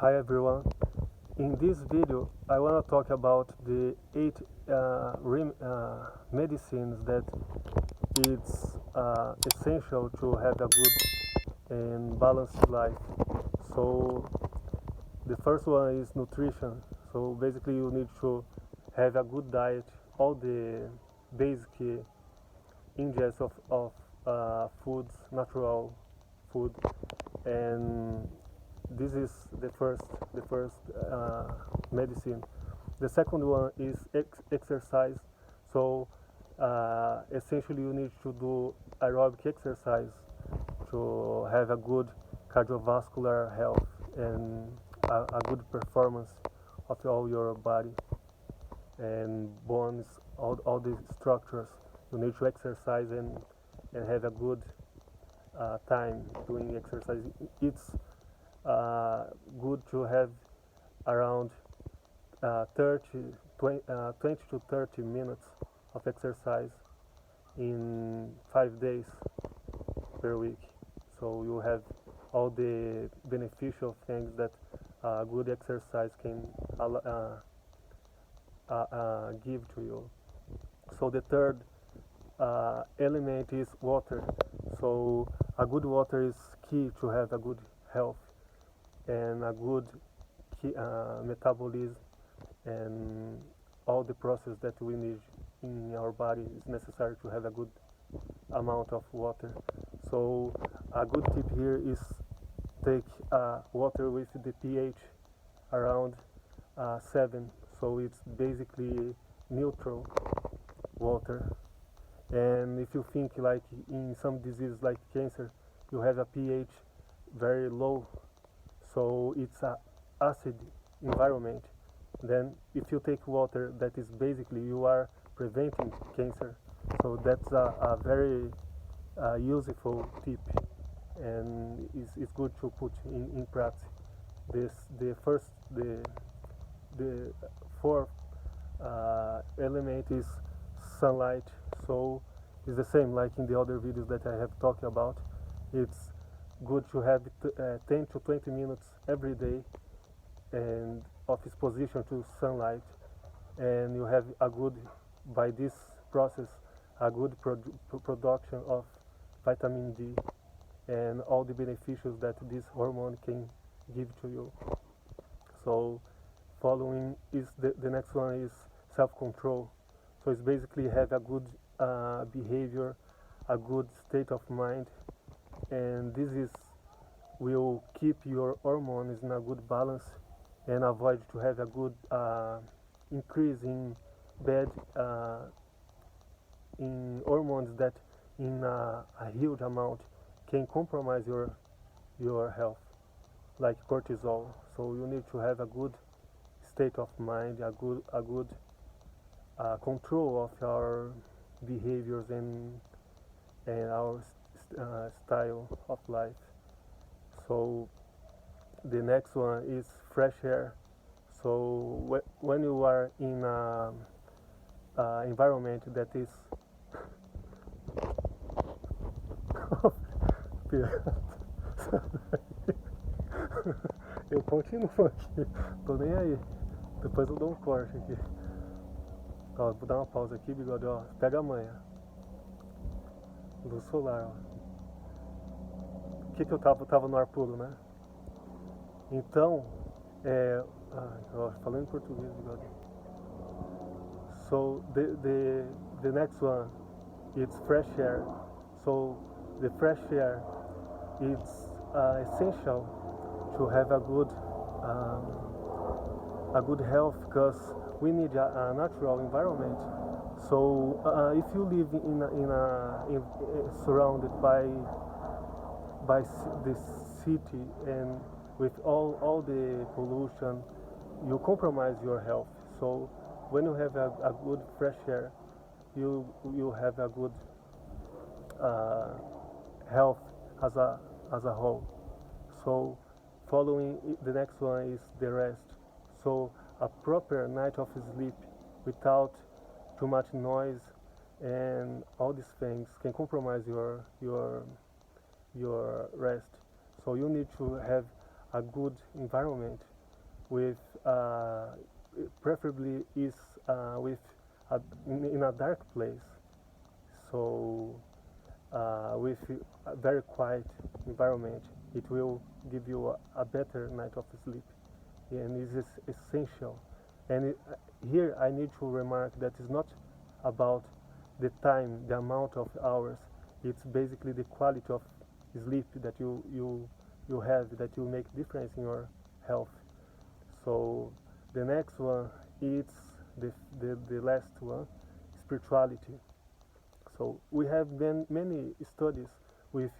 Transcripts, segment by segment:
Hi everyone. In this video, I want to talk about the 8 medicines that it's essential to have a good and balanced life. So the first one is nutrition. So basically, you need to have a good diet, all the basic ingest of foods, natural food, and this is the first medicine. The second one is exercise. So essentially, you need to do aerobic exercise to have a good cardiovascular health and a good performance of all your body and bones, all these structures. You need to exercise and have a good time doing exercise. It's good to have around 30, 20 to 30 minutes of exercise in 5 days per week. So you have all the beneficial things that good exercise can give to you. So the third element is water. So a good water is key to have a good health and a good metabolism, and all the process that we need in our body is necessary to have a good amount of water. So a good tip here is take water with the pH around 7, so it's basically neutral water. And if you think like in some diseases like cancer, you have a pH very low, so it's a acid environment. Then if you take water, that is basically you are preventing cancer. So that's a very useful tip, and it's good to put in practice. This the fourth element is sunlight. So it's the same like in the other videos that I have talked about. It's good to have 10 to 20 minutes every day and of exposition to sunlight, and you have a good, by this process, a good production of vitamin D and all the beneficials that this hormone can give to you. So following is the next one is self-control. So it's basically have a good behavior, a good state of mind, and this is will keep your hormones in a good balance and avoid to have a good increase in bad in hormones that in a huge amount can compromise your health, like cortisol. So you need to have a good state of mind, a good control of our behaviors and our style of life. So the next one is fresh air. So when you are in an environment that is eu continuo aqui, tô nem aí. Depois eu dou um corte aqui. Ó, vou dar uma pausa aqui, bigode, ó. Pega a manha. Luz solar, ó. O que eu tava no ar puro, né? Então, ó, falando em português, bigode. So the next one is fresh air. So the fresh air is essential to have a good health, because we need a natural environment. So if you live surrounded by the city and with all the pollution, you compromise your health. So when you have a good fresh air, you have a good health as a whole. So following the next one is the rest. So a proper night of sleep without too much noise and all these things can compromise your rest. So you need to have a good environment with preferably is with in a dark place, so with a very quiet environment, it will give you a better night of sleep, and it is essential. And here I need to remark that it's not about the time, the amount of hours. It's basically the quality of sleep that you have that will make difference in your health. So the next one is the last one, spirituality. So we have been many studies with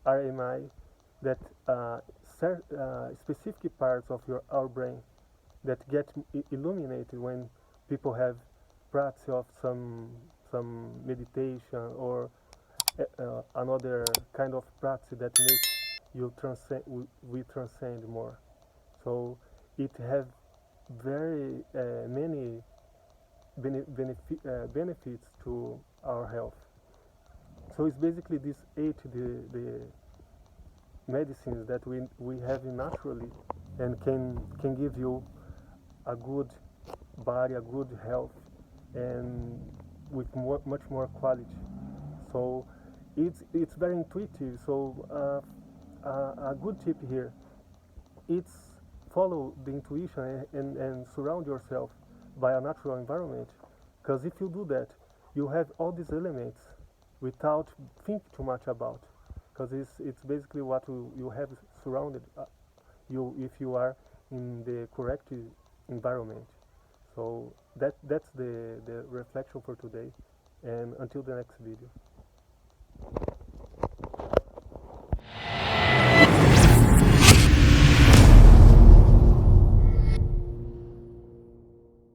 RMI that specific parts of our brain that get illuminated when people have practice of some meditation or another kind of practice that makes you transcend we transcend more. So it have very many benefits to our health. So it's basically these eight the medicines that we have naturally and can give you a good body, a good health, and with much more quality. So it's very intuitive. So a good tip here, it's follow the intuition and surround yourself by a natural environment. Because if you do that, you have all these elements without think too much about. Because it's basically what you have surrounded you if you are in the correct environment. So that's the reflection for today, and until the next video.